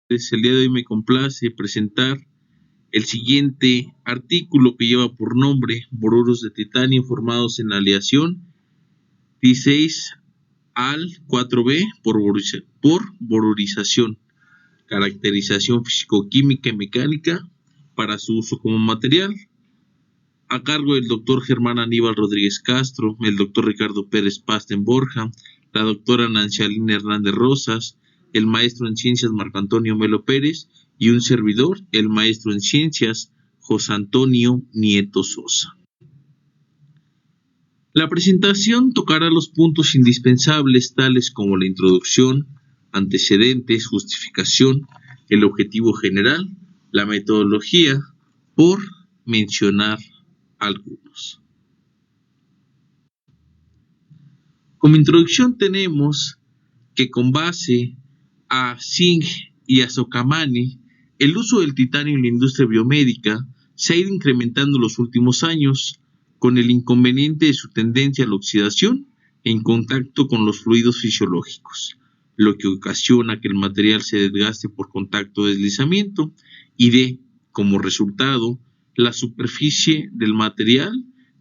El día de hoy me complace presentar el siguiente artículo que lleva por nombre boruros de titanio formados en la aleación T6 al 4B por borurización, caracterización físico-química y mecánica para su uso como material, a cargo del doctor Germán Aníbal Rodríguez Castro, el doctor Ricardo Pérez Pasten Borja, la doctora Nancy Aline Hernández Rosas, el maestro en ciencias Marco Antonio Melo Pérez y un servidor, el maestro en ciencias José Antonio Nieto Sosa. La presentación tocará los puntos indispensables tales como la introducción, antecedentes, justificación, el objetivo general, la metodología, por mencionar algunos. Como introducción tenemos que con base a Singh y a Sokamani, el uso del titanio en la industria biomédica se ha ido incrementando en los últimos años con el inconveniente de su tendencia a la oxidación en contacto con los fluidos fisiológicos, lo que ocasiona que el material se desgaste por contacto o deslizamiento y dé como resultado la superficie del material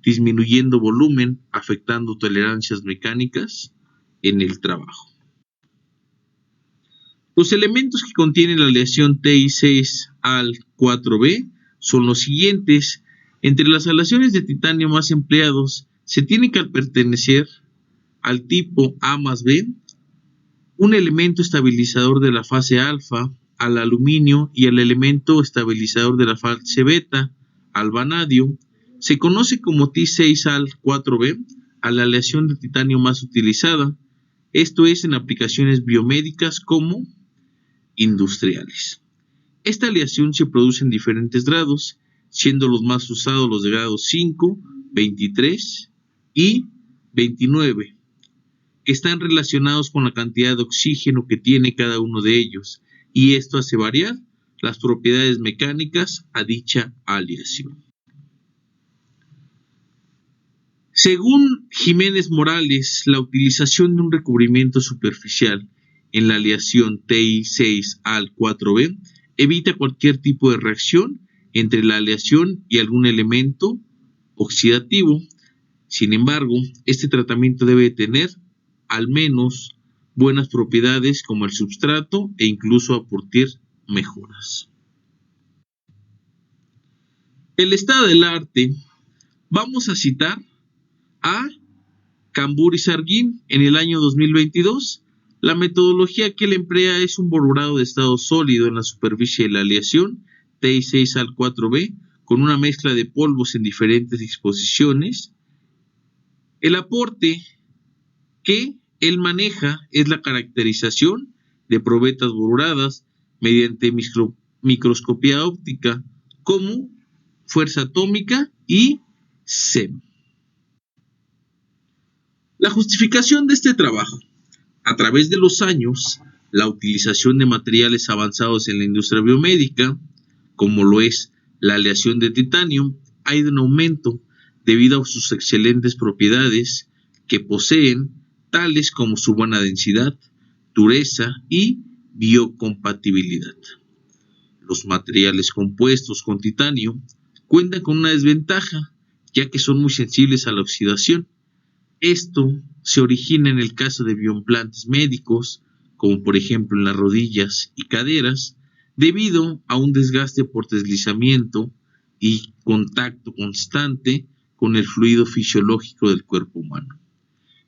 disminuyendo volumen, afectando tolerancias mecánicas en el trabajo. Los elementos que contiene la aleación TI6 al 4B son los siguientes. Entre las aleaciones de titanio más empleados se tiene que pertenecer al tipo A más B, un elemento estabilizador de la fase alfa, al aluminio y al elemento estabilizador de la fase beta, al vanadio. Se conoce como T6 al 4B a la aleación de titanio más utilizada, esto es en aplicaciones biomédicas como industriales. Esta aleación se produce en diferentes grados, siendo los más usados los de grado 5, 23 y 29, que están relacionados con la cantidad de oxígeno que tiene cada uno de ellos, y esto hace variar las propiedades mecánicas a dicha aleación. Según Jiménez Morales, la utilización de un recubrimiento superficial en la aleación TI6 al 4B evita cualquier tipo de reacción entre la aleación y algún elemento oxidativo. Sin embargo, este tratamiento debe tener al menos buenas propiedades como el substrato e incluso aportar mejoras. El estado del arte, vamos a citar a Cambur y Sarguín en el año 2022. La metodología que él emplea es un borurado de estado sólido en la superficie de la aleación TI6 al 4B con una mezcla de polvos en diferentes disposiciones. El aporte que él maneja es la caracterización de probetas boruradas mediante microscopía óptica como fuerza atómica y SEM. La justificación de este trabajo. A través de los años, la utilización de materiales avanzados en la industria biomédica, como lo es la aleación de titanio, ha ido en aumento debido a sus excelentes propiedades que poseen, tales como su buena densidad, dureza y biocompatibilidad. Los materiales compuestos con titanio cuentan con una desventaja, ya que son muy sensibles a la oxidación. Esto se origina en el caso de bioimplantes médicos, como por ejemplo en las rodillas y caderas, debido a un desgaste por deslizamiento y contacto constante con el fluido fisiológico del cuerpo humano,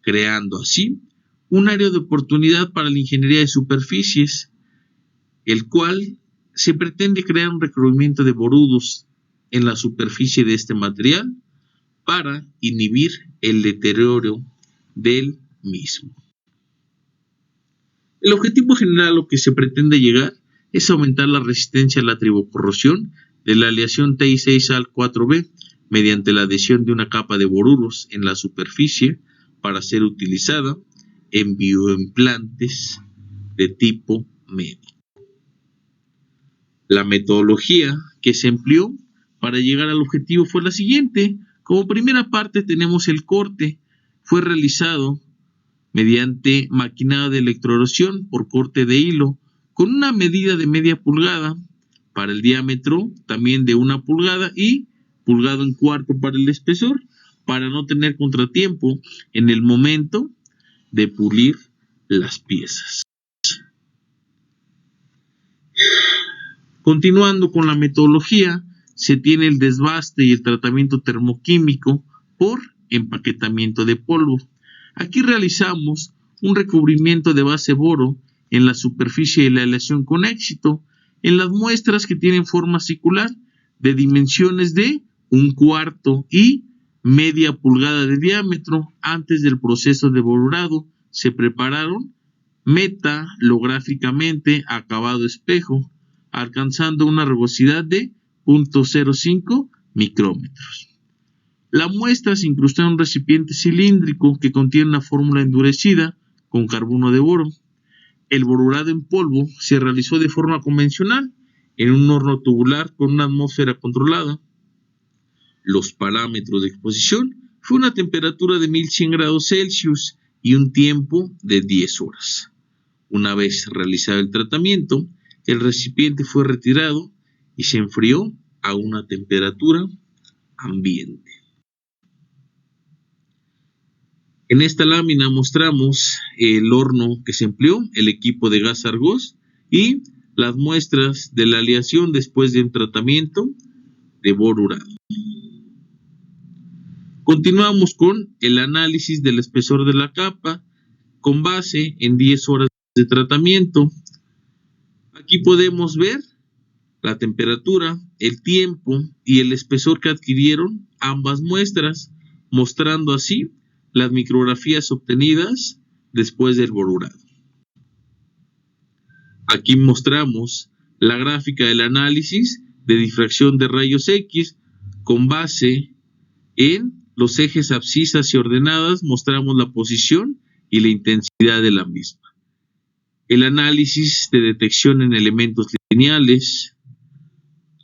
creando así un área de oportunidad para la ingeniería de superficies, el cual se pretende crear un recubrimiento de borudos en la superficie de este material para inhibir el deterioro del mismo. El objetivo general a lo que se pretende llegar es aumentar la resistencia a la tribocorrosión de la aleación TI6 al 4B mediante la adhesión de una capa de boruros en la superficie para ser utilizada en bioimplantes de tipo médico. La metodología que se empleó para llegar al objetivo fue la siguiente. Como primera parte tenemos el corte. Fue realizado mediante maquinado de electroerosión por corte de hilo con una medida de media pulgada para el diámetro, también de 1 pulgada y pulgada en cuarto para el espesor, para no tener contratiempo en el momento de pulir las piezas. Continuando con la metodología, se tiene el desbaste y el tratamiento termoquímico por empaquetamiento de polvo. Aquí realizamos un recubrimiento de base boro en la superficie de la aleación con éxito en las muestras que tienen forma circular de dimensiones de 1/4 y media pulgada de diámetro. Antes del proceso de borurado se prepararon metalográficamente acabado espejo, alcanzando una rugosidad de 0.05 micrómetros. La muestra se incrustó en un recipiente cilíndrico que contiene una fórmula endurecida con carbono de boro. El borurado en polvo se realizó de forma convencional en un horno tubular con una atmósfera controlada. Los parámetros de exposición fue una temperatura de 1100 grados Celsius y un tiempo de 10 horas. Una vez realizado el tratamiento, el recipiente fue retirado y se enfrió a una temperatura ambiente. En esta lámina mostramos el horno que se empleó, el equipo de gas Argos y las muestras de la aleación después de un tratamiento de borurado. Continuamos con el análisis del espesor de la capa con base en 10 horas de tratamiento. Aquí podemos ver la temperatura, el tiempo y el espesor que adquirieron ambas muestras, mostrando así las micrografías obtenidas después del borurado. Aquí mostramos la gráfica del análisis de difracción de rayos X con base en los ejes abscisas y ordenadas. Mostramos la posición y la intensidad de la misma. El análisis de detección en elementos lineales.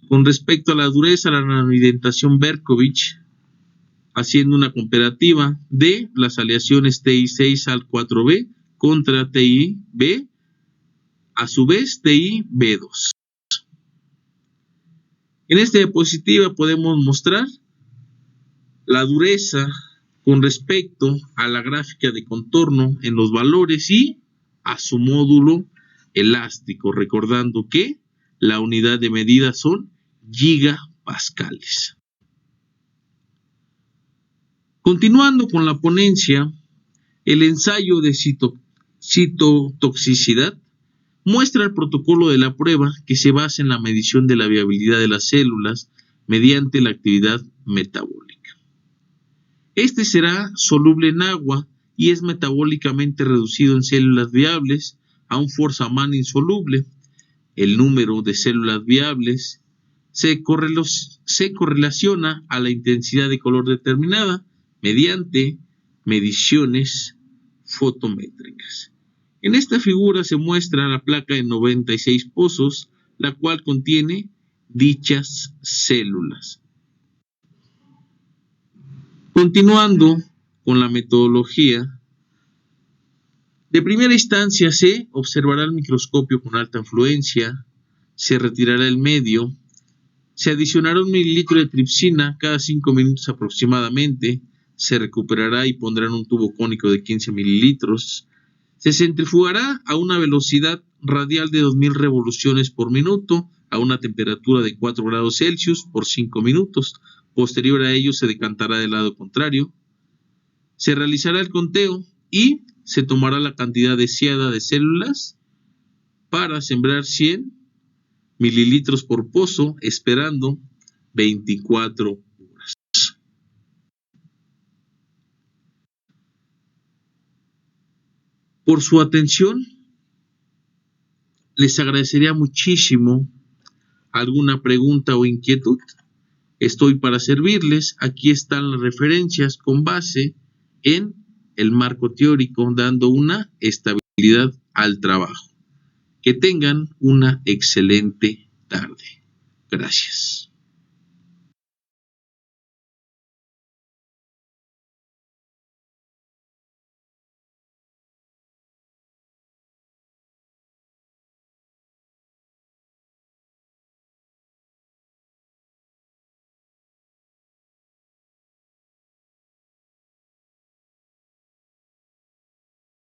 Con respecto a la dureza, la nanoindentación Berkovich, haciendo una comparativa de las aleaciones TI6 al 4B contra TIB, a su vez TIB2. En esta diapositiva podemos mostrar la dureza con respecto a la gráfica de contorno en los valores y a su módulo elástico, recordando que la unidad de medida son gigapascales. Continuando con la ponencia, el ensayo de citotoxicidad muestra el protocolo de la prueba que se basa en la medición de la viabilidad de las células mediante la actividad metabólica. Este será soluble en agua y es metabólicamente reducido en células viables a un Forzaman insoluble. El número de células viables se correlaciona a la intensidad de color determinada mediante mediciones fotométricas. En esta figura se muestra la placa de 96 pozos, la cual contiene dichas células. Continuando con la metodología, de primera instancia se observará el microscopio con alta influencia, se retirará el medio, se adicionará 1 mililitro de tripsina cada 5 minutos aproximadamente, se recuperará y pondrá en un tubo cónico de 15 mililitros, se centrifugará a una velocidad radial de 2000 revoluciones por minuto a una temperatura de 4 grados Celsius por 5 minutos. Posterior a ello se decantará del lado contrario, se realizará el conteo y se tomará la cantidad deseada de células para sembrar 100 mililitros por pozo, esperando 24 horas. Por su atención, les agradecería muchísimo. ¿Alguna pregunta o inquietud? Estoy para servirles. Aquí están las referencias con base en el marco teórico, dando una estabilidad al trabajo. Que tengan una excelente tarde. Gracias.